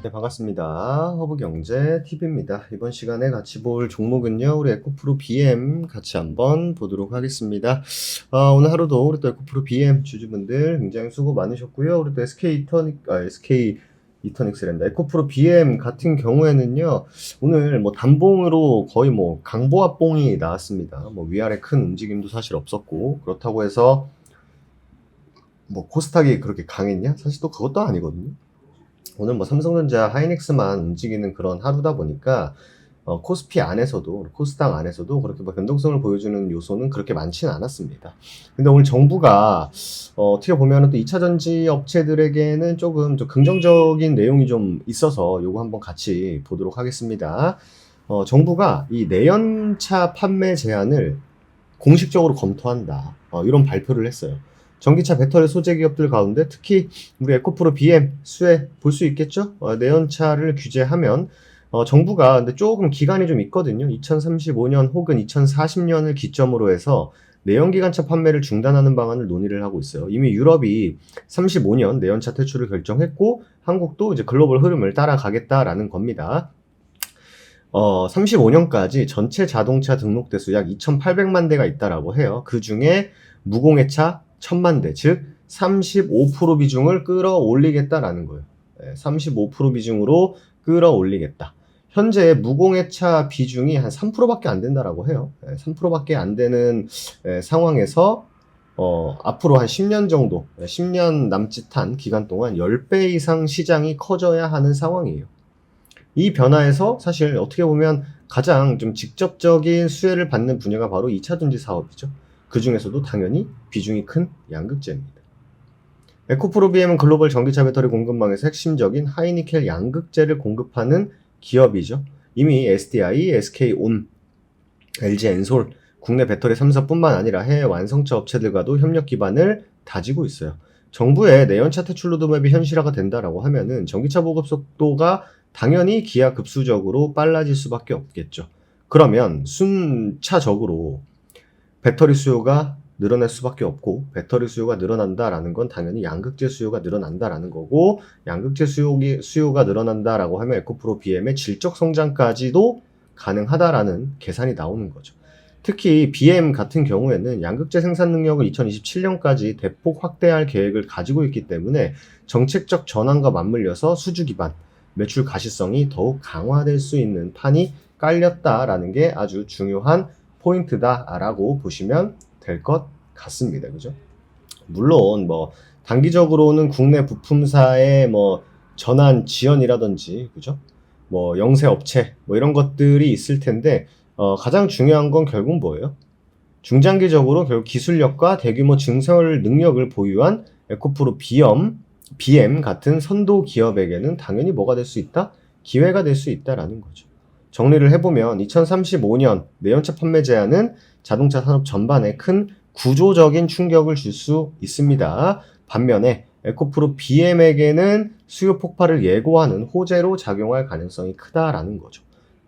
네, 반갑습니다. 허브경제 TV입니다. 이번 시간에 같이 볼 종목은요, 우리 에코프로 BM 같이 한번 보도록 하겠습니다. 오늘 하루도 우리 또 에코프로 BM 주주분들 굉장히 수고 많으셨고요. 우리 또 SK 이터닉스랜다. 에코프로 BM 같은 경우에는요, 오늘 뭐 단봉으로 거의 뭐 강보합봉이 나왔습니다. 뭐 위아래 큰 움직임도 사실 없었고, 그렇다고 해서 뭐 코스닥이 그렇게 강했냐? 사실 또 그것도 아니거든요. 오늘 뭐 삼성전자, 하이닉스만 움직이는 그런 하루다 보니까 코스피 안에서도, 코스닥 안에서도 그렇게 뭐 변동성을 보여주는 요소는 그렇게 많지는 않았습니다. 근데 오늘 정부가 어떻게 보면은 또 2차 전지 업체들에게는 조금 좀 긍정적인 내용이 좀 있어서 요거 한번 같이 보도록 하겠습니다. 정부가 이 내연차 판매 제한을 공식적으로 검토한다. 이런 발표를 했어요. 전기차 배터리 소재 기업들 가운데 특히 우리 에코프로 BM 수혜 볼 수 있겠죠? 내연차를 규제하면 정부가 근데 조금 기간이 좀 있거든요. 2035년 혹은 2040년을 기점으로 해서 내연기관차 판매를 중단하는 방안을 논의를 하고 있어요. 이미 유럽이 35년 내연차 퇴출을 결정했고 한국도 이제 글로벌 흐름을 따라가겠다라는 겁니다. 35년까지 전체 자동차 등록 대수 약 2,800만 대가 있다라고 해요. 그 중에 무공해차 1,000만 대, 즉 35% 비중을 끌어올리겠다라는 거예요. 35% 비중으로 끌어올리겠다. 현재 무공해차 비중이 한 3%밖에 안 된다라고 해요. 3%밖에 안 되는 상황에서 앞으로 한 10년 정도, 10년 남짓한 기간 동안 10배 이상 시장이 커져야 하는 상황이에요. 이 변화에서 사실 어떻게 보면 가장 좀 직접적인 수혜를 받는 분야가 바로 2차 전지 사업이죠. 그 중에서도 당연히 비중이 큰 양극재입니다. 에코프로 BM은 글로벌 전기차 배터리 공급망에서 핵심적인 하이니켈 양극재를 공급하는 기업이죠. 이미 SDI, SK온, LG엔솔, 국내 배터리 3사뿐만 아니라 해외 완성차 업체들과도 협력 기반을 다지고 있어요. 정부의 내연차 퇴출 로드맵이 현실화가 된다라고 하면은 전기차 보급 속도가 당연히 기하급수적으로 빨라질 수밖에 없겠죠. 그러면 순차적으로 배터리 수요가 늘어날 수밖에 없고 배터리 수요가 늘어난다라는 건 당연히 양극재 수요가 늘어난다라는 거고 양극재 수요가 늘어난다라고 하면 에코프로 BM의 질적 성장까지도 가능하다라는 계산이 나오는 거죠. 특히 BM 같은 경우에는 양극재 생산 능력을 2027년까지 대폭 확대할 계획을 가지고 있기 때문에 정책적 전환과 맞물려서 수주 기반, 매출 가시성이 더욱 강화될 수 있는 판이 깔렸다라는 게 아주 중요한 포인트다라고 보시면 될 것 같습니다. 그죠? 물론 뭐 단기적으로는 국내 부품사의 뭐 전환 지연이라든지 그죠? 뭐 영세 업체 뭐 이런 것들이 있을 텐데 가장 중요한 건 결국 뭐예요? 중장기적으로 결국 기술력과 대규모 증설 능력을 보유한 에코프로 BM 같은 선도 기업에게는 당연히 뭐가 될 수 있다? 기회가 될 수 있다라는 거죠. 정리를 해보면 2035년 내연차 판매 제한은 자동차 산업 전반에 큰 구조적인 충격을 줄 수 있습니다. 반면에 에코프로 BM에게는 수요 폭발을 예고하는 호재로 작용할 가능성이 크다라는 거죠.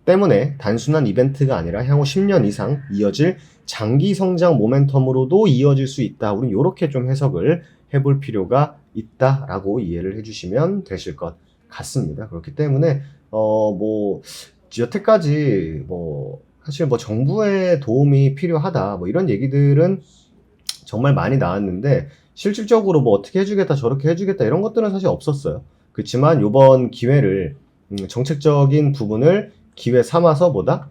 때문에 단순한 이벤트가 아니라 향후 10년 이상 이어질 장기 성장 모멘텀으로도 이어질 수 있다. 우리는 이렇게 좀 해석을 해볼 필요가 있다라고 이해를 해주시면 되실 것 같습니다. 그렇기 때문에 뭐 여태까지 뭐 사실 뭐 정부의 도움이 필요하다 뭐 이런 얘기들은 정말 많이 나왔는데 실질적으로 뭐 어떻게 해주겠다 저렇게 해주겠다 이런 것들은 사실 없었어요. 그렇지만 이번 기회를 정책적인 부분을 기회 삼아서 뭐다?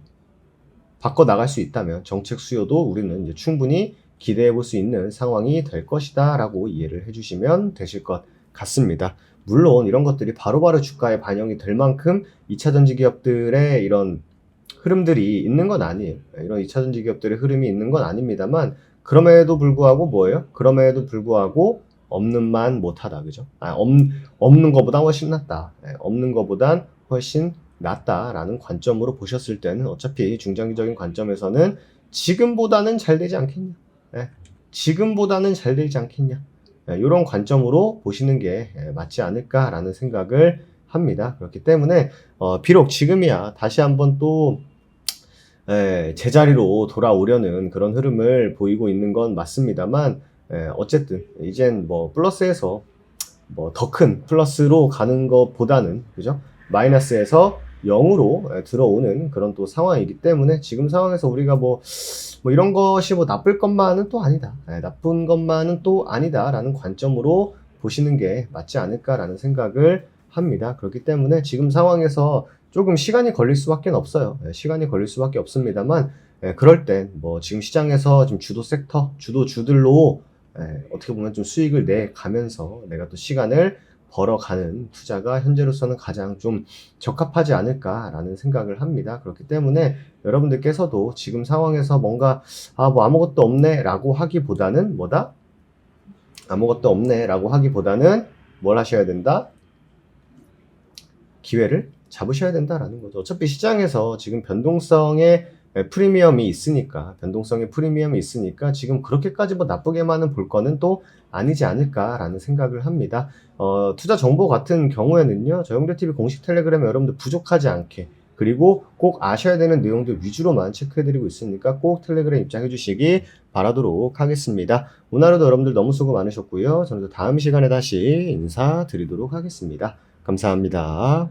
바꿔 나갈 수 있다면 정책 수요도 우리는 이제 충분히 기대해 볼 수 있는 상황이 될 것이다 라고 이해를 해주시면 되실 것 같습니다. 물론 이런 것들이 바로바로 주가에 반영이 될 만큼 2차 전지 기업들의 이런 흐름들이 있는 건 아니에요. 이런 2차 전지 기업들의 흐름이 있는 건 아닙니다만 그럼에도 불구하고 뭐예요? 그럼에도 불구하고 없는 만 못하다. 그죠? 없는 것보다 훨씬 낫다. 없는 것보단 훨씬 낫다라는 관점으로 보셨을 때는 어차피 중장기적인 관점에서는 지금보다는 잘 되지 않겠냐? 지금보다는 잘 되지 않겠냐? 이런 관점으로 보시는 게 맞지 않을까라는 생각을 합니다. 그렇기 때문에 비록 지금이야 다시 한번 또 제자리로 돌아오려는 그런 흐름을 보이고 있는 건 맞습니다만 어쨌든 이젠 뭐 플러스에서 뭐 더 큰 플러스로 가는 것보다는 그죠? 마이너스에서 0으로 들어오는 그런 또 상황이기 때문에 지금 상황에서 우리가 뭐 이런 것이 뭐 나쁠 것만은 또 아니다. 나쁜 것만은 또 아니다라는 관점으로 보시는 게 맞지 않을까라는 생각을 합니다. 그렇기 때문에 지금 상황에서 조금 시간이 걸릴 수밖에 없어요. 시간이 걸릴 수밖에 없습니다만 그럴 땐 뭐 지금 시장에서 좀 주도 섹터, 주도주들로 어떻게 보면 좀 수익을 내 가면서 내가 또 시간을 벌어가는 투자가 현재로서는 가장 좀 적합하지 않을까라는 생각을 합니다. 그렇기 때문에 여러분들께서도 지금 상황에서 뭔가 뭐 아무것도 없네라고 하기보다는 뭐다? 아무것도 없네라고 하기보다는 뭘 하셔야 된다? 기회를 잡으셔야 된다라는 거죠. 어차피 시장에서 지금 변동성의 프리미엄이 있으니까 지금 그렇게까지 뭐 나쁘게만은 볼 거는 또 아니지 않을까라는 생각을 합니다. 투자 정보 같은 경우에는요, 저영대TV 공식 텔레그램에 여러분들 부족하지 않게 그리고 꼭 아셔야 되는 내용들 위주로만 체크해드리고 있으니까 꼭 텔레그램 입장해 주시기 바라도록 하겠습니다. 오늘 하루도 여러분들 너무 수고 많으셨고요. 저는 다음 시간에 다시 인사드리도록 하겠습니다. 감사합니다.